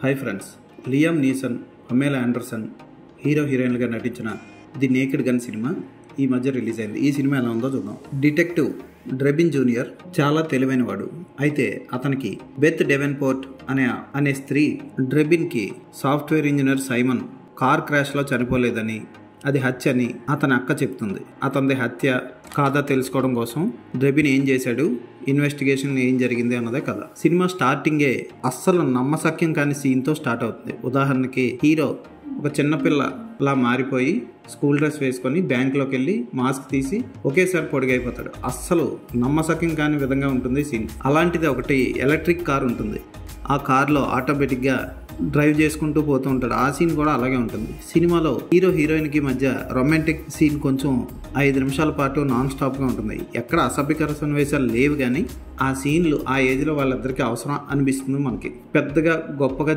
Hi friends, Liam నీసన్, Pamela Anderson hero హీరోయిన్లుగా నటించిన the naked gun cinema ఈ మధ్య రిలీజ్ అయింది. ఈ సినిమా ఎలా ఉందో చూద్దాం. డిటెక్టివ్ డ్రెబిన్ జూనియర్ చాలా తెలివైనవాడు. అయితే అతనికి బెత్ డెవెన్పోర్ట్ అనే స్త్రీ డ్రెబిన్కి సాఫ్ట్వేర్ ఇంజనీర్ సైమన్ కార్ క్రాష్లో చనిపోలేదని, అది హత్య అని అతని అక్క చెప్తుంది. అతనిది హత్య కాదా తెలుసుకోవడం కోసం డ్రెబిన్ ఏం చేశాడు, ఇన్వెస్టిగేషన్ ఏం జరిగింది అన్నదే కథ. సినిమా స్టార్టింగే అస్సలు నమ్మశక్యం కాని సీన్తో స్టార్ట్ అవుతుంది. ఉదాహరణకి హీరో ఒక చిన్నపిల్లలా మారిపోయి స్కూల్ డ్రెస్ వేసుకొని బ్యాంక్లోకి వెళ్ళి మాస్క్ తీసి ఒకేసారి పొడిగైపోతాడు. అస్సలు నమ్మశక్యం కాని విధంగా ఉంటుంది సీన్. అలాంటిది ఒకటి ఎలక్ట్రిక్ కార్ ఉంటుంది. ఆ కార్లో ఆటోమేటిక్గా డ్రైవ్ చేసుకుంటూ పోతూ ఉంటాడు. ఆ సీన్ కూడా అలాగే ఉంటుంది. సినిమాలో హీరో హీరోయిన్కి మధ్య రొమాంటిక్ సీన్ కొంచెం 5 నిమిషాల పాటు నాన్ స్టాప్గా ఉంటుంది. ఎక్కడ అసభ్యకర సన్నివేశాలు లేవు, కానీ ఆ సీన్లు ఆ ఏజ్లో వాళ్ళిద్దరికీ అవసరం అనిపిస్తుంది. మనకి పెద్దగా గొప్పగా